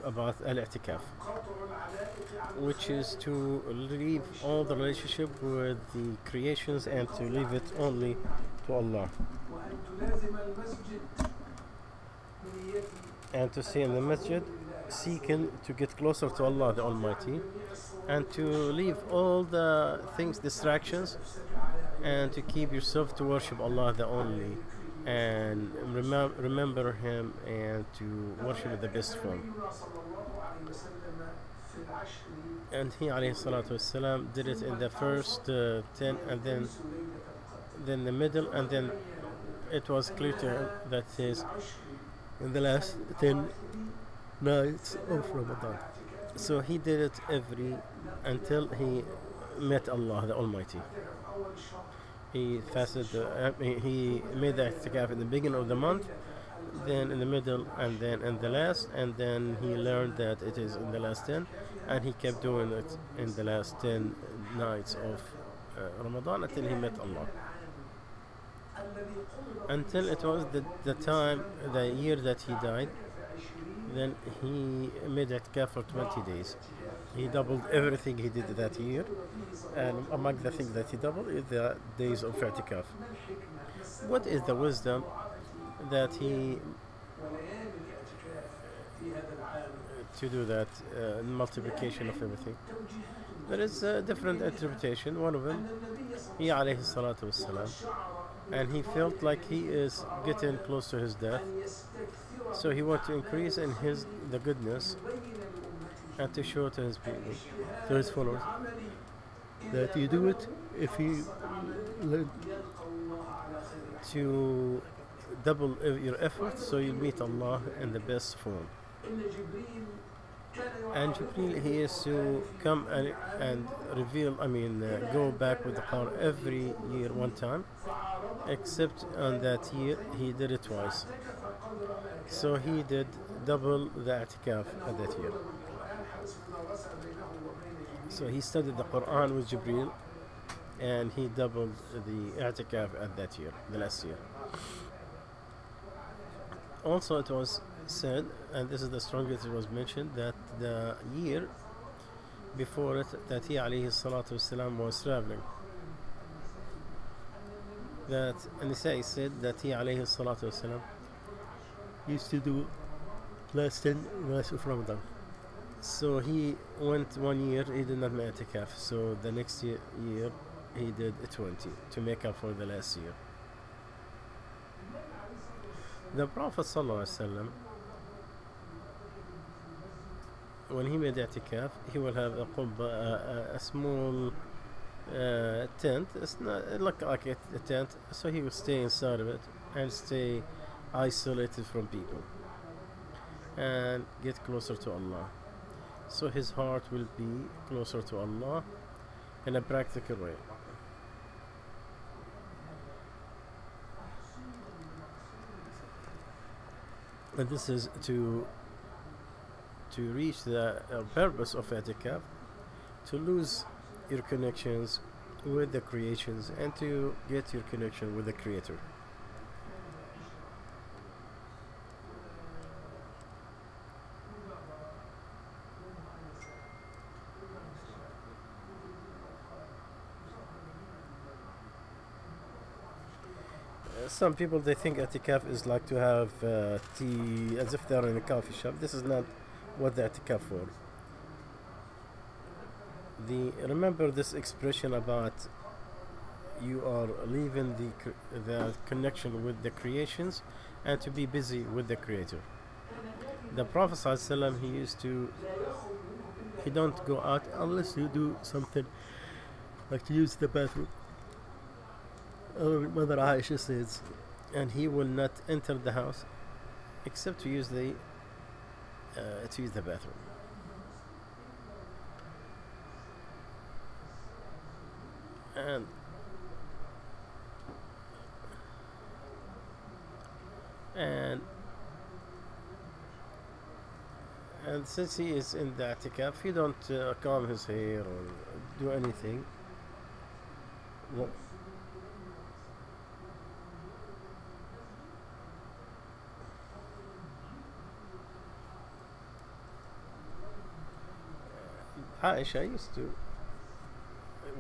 about al-i'tikaf, which is to leave all the relationship with the creations and to leave it only to Allah, and to stay in the masjid seeking to get closer to Allah the Almighty, and to leave all the things, distractions, and to keep yourself to worship Allah the only, and remember Him, and to worship in the best form. And he alayhi salatu wasalam did it in the first 10, and then the middle, and then it was clear to him that he is in the last 10 nights of Ramadan. So he did it until he met Allah the Almighty. He fasted, he made the i'tikaf in the beginning of the month, then in the middle, and then in the last, and then he learned that it is in the last 10, and he kept doing it in the last 10 nights of Ramadan until he met Allah. Until it was the year that he died, then he made i'tikaf for 20 days. He doubled everything he did that year, and among the things that he doubled is the days of i'tikaf. What is the wisdom that he to do that multiplication of everything? There is a different interpretation. One of them, he alayhi salatu wassalam, and he felt like he is getting close to his death, so he wanted to increase in the goodness, and to show to his people, to his followers, that you do it if you learn to double your effort, so you meet Allah in the best form. And Jibreel, he is to come and reveal, go back with the Quran every year one time, except on that year he did it twice. So he did double the i'tikaf at that year. So he studied the Quran with Jibreel, and he doubled the i'tikaf at that year, the last year. Also, it was said, and this is the strongest it was mentioned, that the year before it, that he alayhi salatu wasalam was traveling. That An-Nisa said that he alayhi salatu wasalam used to do last 10 nights of Ramadan. So he went 1 year, he did not make i'tikaf. So the next year he did 20 to make up for the last year. The Prophet ﷺ, when he made i'tikaf, he will have a qubba, a small tent. It's not like a tent, so he will stay inside of it and stay isolated from people and get closer to Allah. So his heart will be closer to Allah in a practical way. And this is to reach the purpose of i'tikaf, to lose your connections with the creations and to get your connection with the Creator. Some people, they think i'tikaf is like to have tea as if they're in a coffee shop. This is not what the i'tikaf for. Remember this expression about you are leaving the connection with the creations and to be busy with the Creator. The Prophet ﷺ, he don't go out unless you do something like to use the bathroom. Our Mother Aisha says, and he will not enter the house except to use the bathroom. And since he is in the i'tikaf, he don't comb his hair or do anything. No. Aisha used to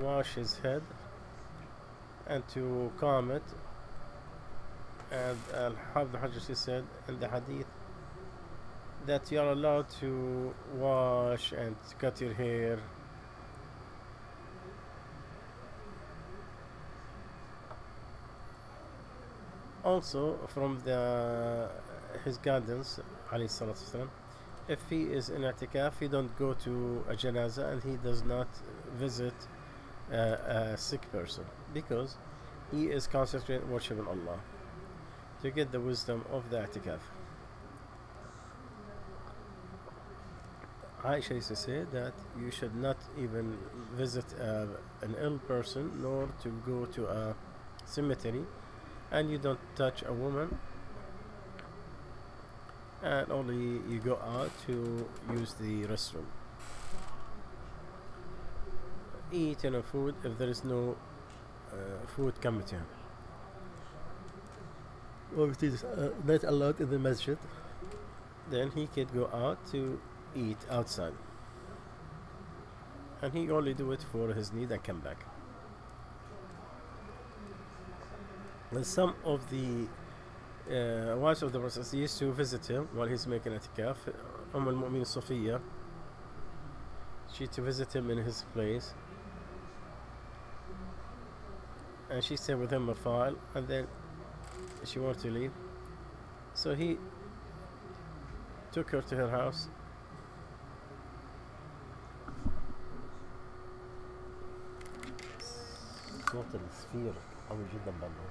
wash his head and to comb it, and Al-Hafid al-Hajar, she said in the hadith that you are allowed to wash and cut your hair. Also from his guidance, alayhi salatu wasalam, if he is in i'tikaf, he don't go to a janaza and he does not visit a sick person, because he is concentrating worshiping Allah to get the wisdom of the i'tikaf. Aisha used to say that you should not even visit an ill person, nor to go to a cemetery, and you don't touch a woman, and only you go out to use the restroom. Eat enough food if there is no food coming to him. Or if it is not allowed in the masjid, then he could go out to eat outside, and he only do it for his need and come back. And some of the wives of the Prophet used to visit him while he's making i'tikaf. al-Mu'min Safiya, she to visit him in his place, and she stayed with him a while, and then she wanted to leave, so he took her to her house. صوت السفير قوي جدا برضه.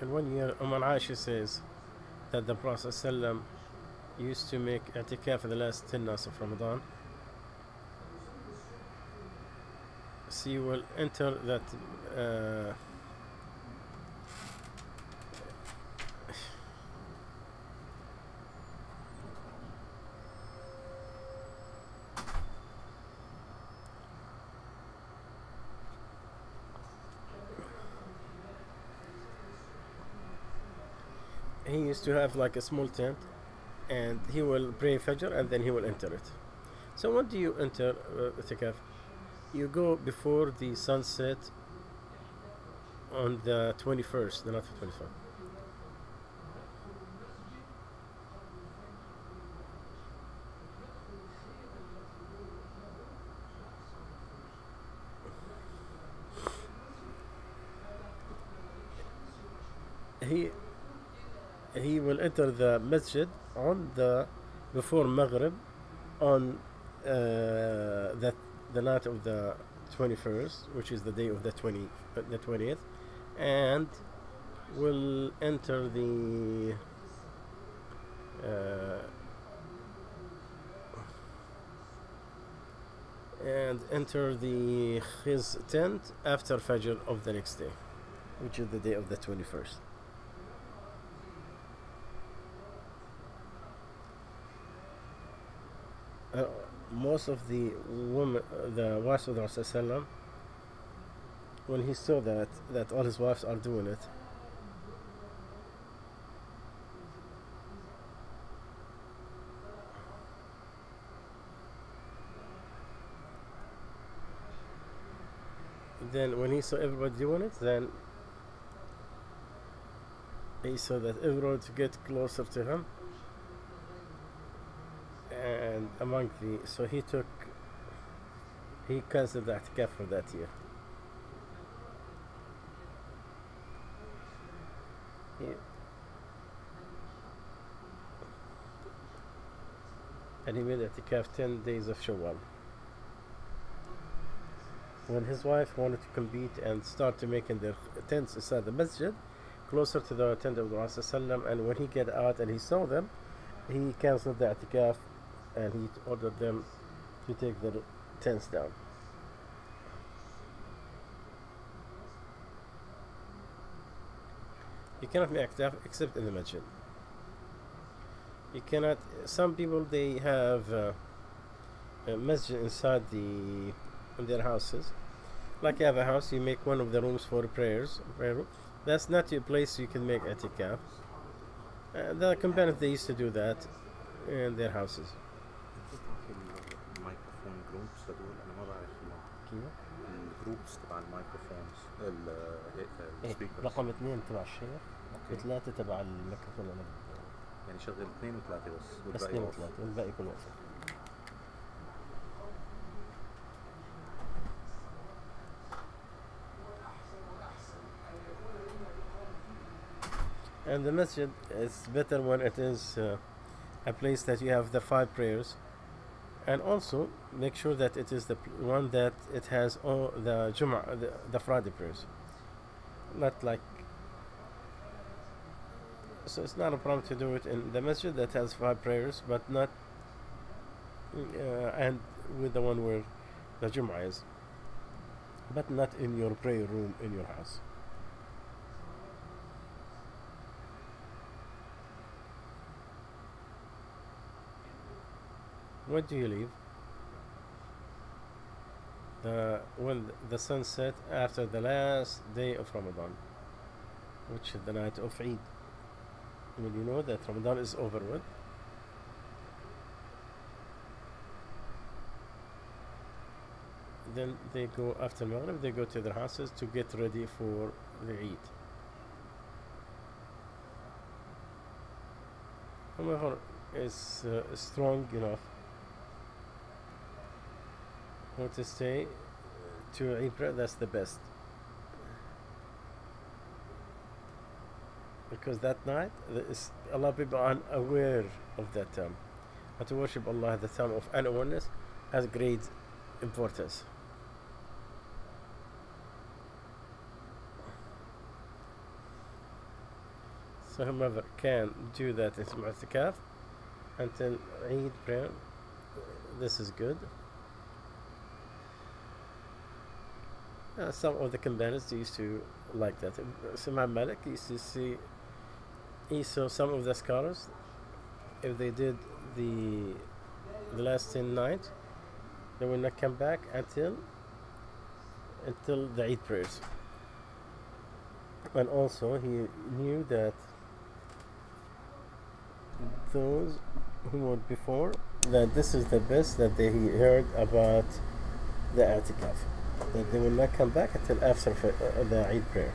In 1 year, Aisha says that the Prophet ﷺ used to make i'tikaf for the last 10 nights of Ramadan. She will enter that he used to have like a small tent, and he will pray Fajr and then he will enter it. So when do you enter i'tikaf? You go before the sunset on the 21st, the night of 25th. He will enter the masjid on the before Maghrib on the night of the 21st, which is the day of the 20th, and will enter his tent after Fajr of the next day, which is the day of the 21st. Most of the women, the wives of the Rasul, when he saw that all his wives are doing it, then when he saw everybody doing it, then he saw that everyone to get closer to him. And among so he cancelled the i'tikaf for that year. And he made i'tikaf 10 days of Shawwal. When his wife wanted to compete and start to making their tents inside the masjid, closer to the tent of the Rasul, and when he get out and he saw them, he cancelled the i'tikaf, and he ordered them to take their tents down. You cannot make i'tikaf except in the masjid. You cannot. Some people, they have a masjid inside in their houses. like you have a house, you make one of the rooms for prayers. Prayer room. That's not your place you can make اعتكاف. The companions they used to do that in their houses. في الميكروفون جروبس هدول انا ما بعرف كيف؟ الجروبس تبع الميكروفونز السبيكرز رقم 2 تبع الشيخ و3 تبع الميكروفون. يعني شغل 2 و3 بس 2 و3 والباقي يكون واقف. And the masjid is better when it is a place that you have the 5 prayers, and also make sure that it is the one that it has all the Jum'ah, the Friday prayers. Not like, so it's not a problem to do it in the masjid that has 5 prayers, but not and with the one where the Jum'ah is, but not in your prayer room in your house. When do you leave? When the sun set after the last day of Ramadan, which is the night of Eid. When you know that Ramadan is over with, then they go after Maghrib, they go to their houses to get ready for the Eid. However, is strong enough want to stay to Eid prayer, that's the best, because that night a lot of people are unaware of that time, and to worship Allah at the time of unawareness has great importance. So whomever can do that in i'tikaf until Eid prayer, this is good. Some of the companions used to like that. Imam Malik used to see, he saw some of the scholars, if they did the last 10 nights, they will not come back until the Eid prayers. And also he knew that those who were before, that this is the best that they heard about the i'tikaf, that they will not come back until after the Eid prayer.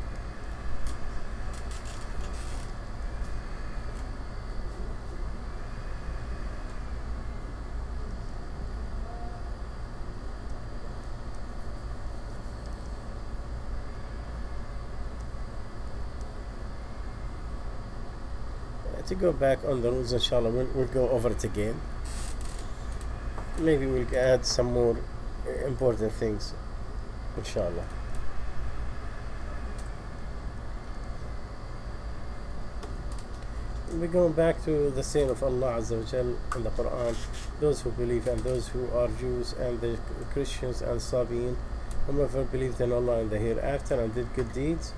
To go back on the rules, inshallah, we'll go over it again. Maybe we'll add some more important things, inshallah. We're going back to the saying of Allah Azza wa Jal in the Quran: those who believe and those who are Jews and the Christians and Sabiin, whoever believed in Allah and the hereafter and did good deeds,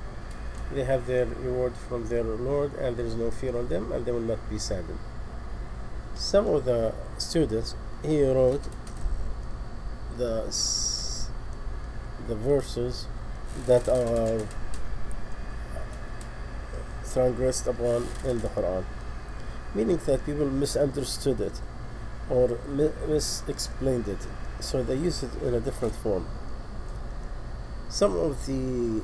they have their reward from their Lord, and there is no fear on them, and they will not be saddened. Some of the students, he wrote the verses that are transgressed upon in the Quran, meaning that people misunderstood it or mis-explained it, so they use it in a different form. Some of the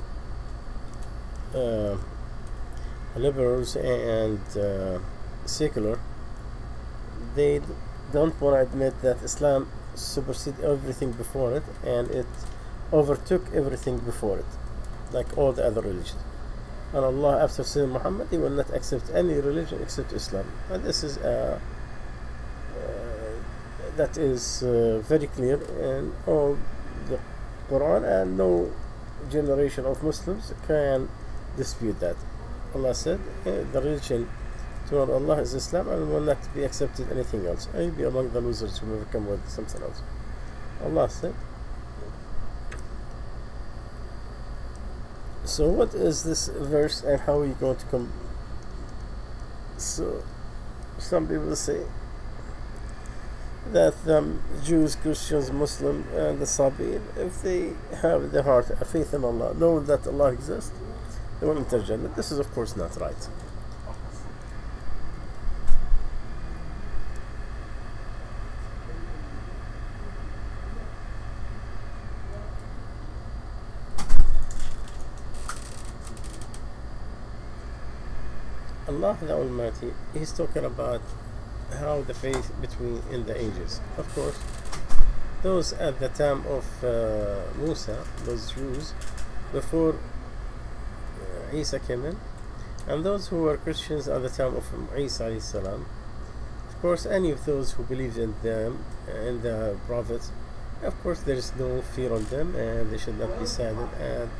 liberals and secular, they don't want to admit that Islam superseded everything before it, and it overtook everything before it, like all the other religions. And Allah, after Sayyidina Muhammad, He will not accept any religion except Islam. And this is that is very clear in all the Quran, and no generation of Muslims can dispute that. Allah said, the religion toward Allah is Islam, and will not be accepted anything else. I will be among the losers who will come with something else. Allah said. So what is this verse, and how are you going to come? So some people say that Jews, Christians, Muslim, and the Sabi, if they have the heart, a faith in Allah, knowing that Allah exists, they will enter Jannah. This is of course not right. Allah the Almighty, He's talking about how the faith between in the ages. Of course, those at the time of Musa, those Jews, before Isa came in, and those who were Christians at the time of Isa alayhi salam. Of course, any of those who believed in them, in the prophets, of course there is no fear on them, and they should not be saddened, and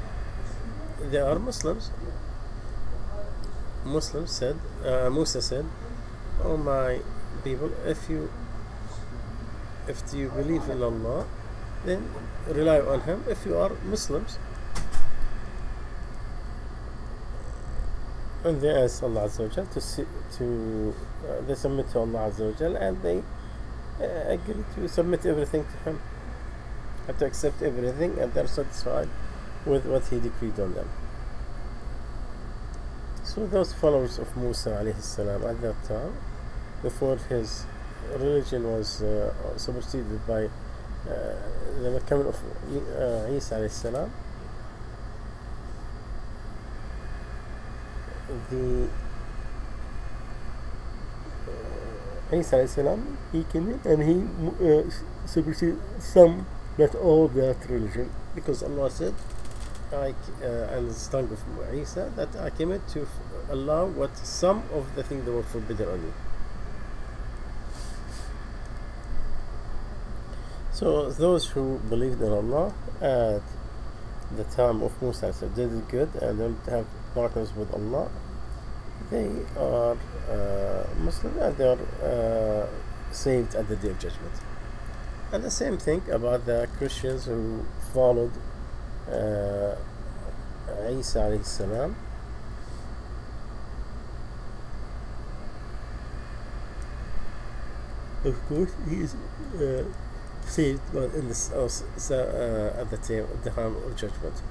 they are Muslims. Muslims said, Musa said, "Oh my people, if you believe in Allah, then rely on Him. If you are Muslims." And they ask Allah Azza wa Jal they submit to Allah Azza wa Jal, and they agree to submit everything to Him, and to accept everything, and they're satisfied with what He decreed on them. So those followers of Musa alayhi salam at that time, before his religion was superseded by the coming of Isa alayhi salam, the Isa alayhi salam, he came in and he superseded some, not all, that religion, because Allah said, and the tongue of Isa, that I came in to allow what some of the things that were forbidden on you. So those who believed in Allah at the time of Musa, so did it good and don't have partners with Allah, they are Muslim, and they are saved at the Day of Judgment. And the same thing about the Christians who followed Isa alayhi salam. Of course, he is saved in this at the time of judgment.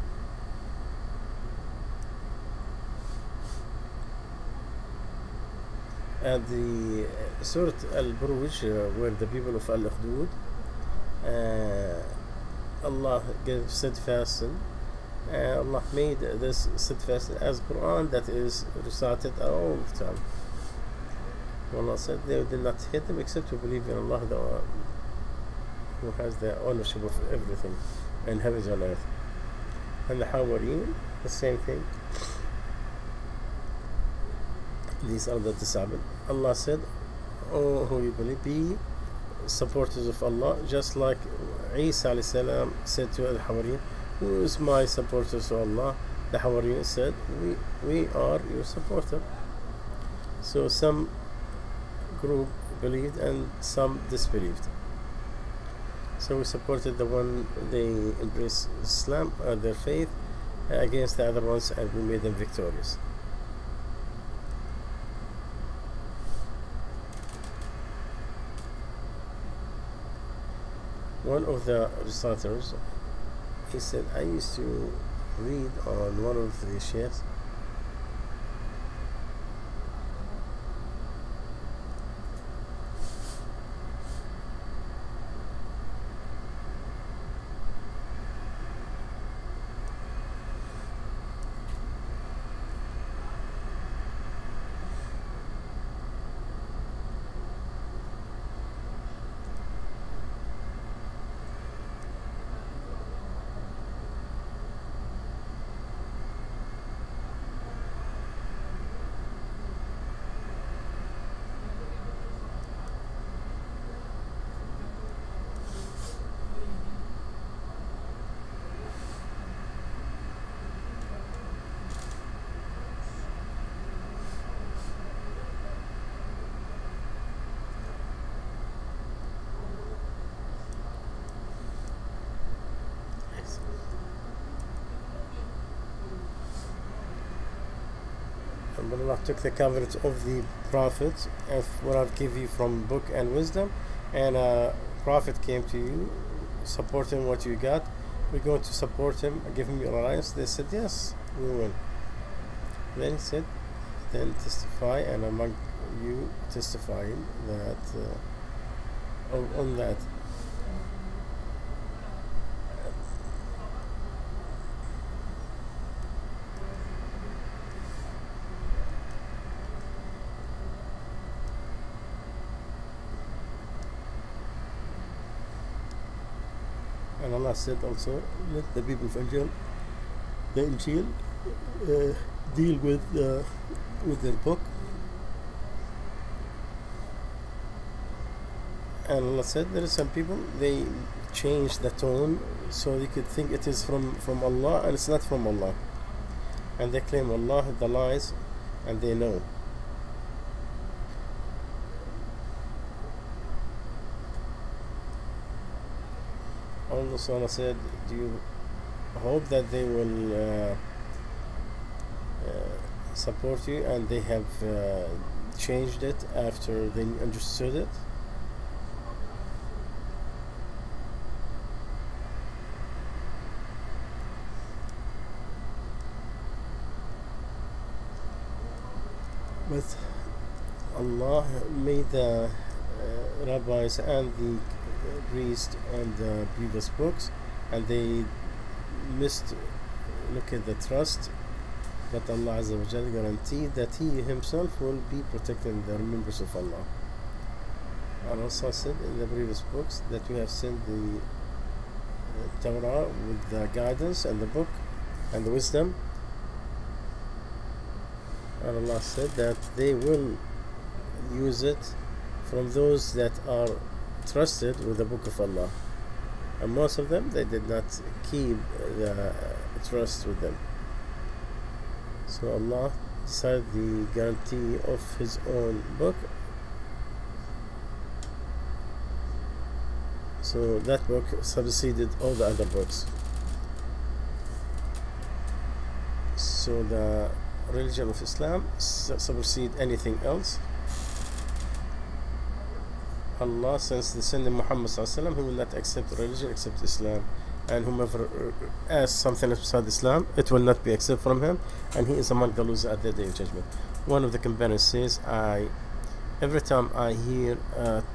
And the Surah Al-Buruj, where the people of Al-Ukhdud, Allah gave steadfast, Allah made this steadfast as Quran that is recited all the time. Allah said they did not hate them except to believe in Allah, who has the ownership of everything in heavens and earth. And the Hawariyun, the same thing. These are the disciple. Allah said, "Oh, who you believe, be supporters of Allah," just like Isa alayhi salam said to the Hawariyun, "Who is my supporters of Allah?" The Hawariyun said, we are your supporter. So some group believed and some disbelieved. So we supported the one they embraced Islam, their faith, against the other ones, and we made them victorious. One of the reciters, he said, I used to read on one of the sheikhs, when Allah took the covenant of the prophets, of what I've given you from book and wisdom, and a prophet came to you, supporting what you got, we're going to support him, give him your alliance. They said, yes, we will. Then he said, then testify, and among you testifying that on that. And Allah said also, let the people of Injil, the Injil, deal with their book. And Allah said there are some people, they change the tone so they could think it is from Allah, and it's not from Allah. And they claim Allah the lies, and they know. Also Allah said, do you hope that they will support you, and they have changed it after they understood it? But Allah made the rabbis and the priests and the previous books, and they missed look at the trust that Allah Azza wa Jalla guaranteed that He Himself will be protecting the members of Allah. And also said in the previous books that we have sent the Torah with the guidance and the book and the wisdom. And Allah said that they will use it from those that are trusted with the book of Allah, and most of them, they did not keep the trust with them. So Allah decided the guarantee of His own book. So that book superseded all the other books. So the religion of Islam supersede anything else. Allah, since the sending Muhammad sallallahu alaihi wasallam, He will not accept religion except Islam, and whomever asks something beside Islam, it will not be accepted from him, and he is among the losers at the day of judgment. One of the companions says, every time I hear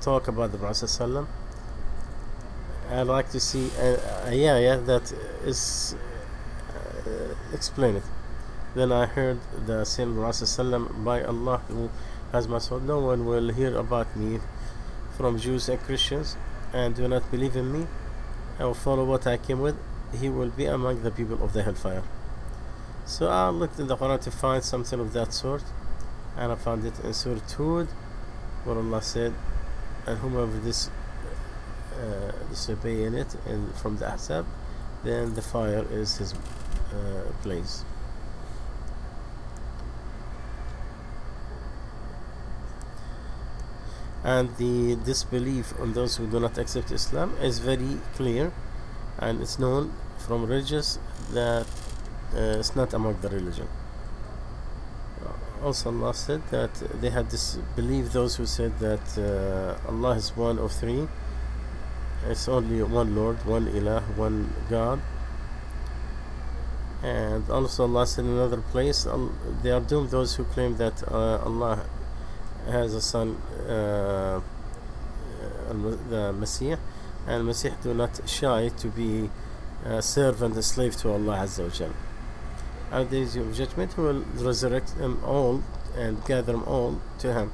talk about the Prophet sallallahu alaihi wasallam, I like to see that is explain it. Then I heard the saying of the Prophet sallallahu alaihi wasallam, by Allah who has my soul, no one will hear about me from Jews and Christians and do not believe in me or follow what I came with, he will be among the people of the hellfire. So I looked in the Quran to find something of that sort, and I found it in Surah Hud, where Allah said, and whomever disobey in it and from the Ahzab, then the fire is his place. And the disbelief on those who do not accept Islam is very clear, and it's known from religious that it's not among the religion. Also Allah said that they had disbelieved those who said that Allah is one of three, it's only one Lord, one Ilah, one God. And also Allah said in another place, they are doomed those who claim that Allah has a son, the Messiah, and Messiah do not shy to be a servant, a slave to Allah Azza wa Jal. On the day of judgment, He will resurrect them all and gather them all to Him.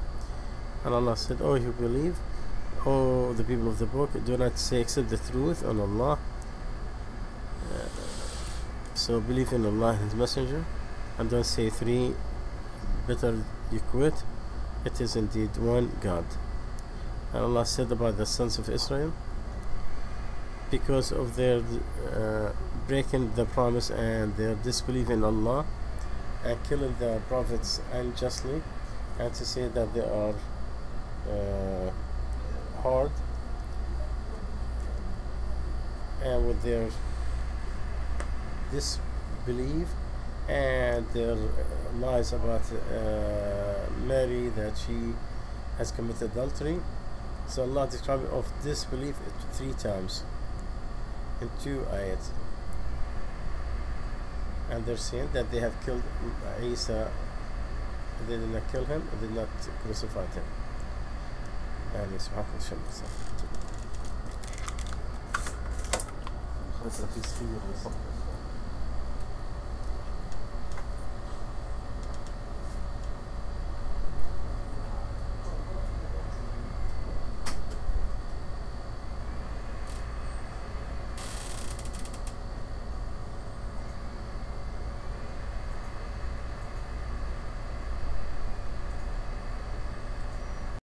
And Allah said, oh, you believe, oh, the people of the book, do not say except the truth on Allah. So believe in Allah and His Messenger, and don't say three, better you quit. It is indeed one God. And Allah said about the sons of Israel, because of their breaking the promise and their disbelief in Allah and killing the prophets unjustly, and to say that they are hard, and with their disbelief and their lies about Mary, that she has committed adultery. So Allah described of disbelief 3 times in 2 ayats. And they're saying that they have killed Isa. They did not kill him, they did not crucify him. يعني سبحانك اللهم وبحمدك. خلاص في صفير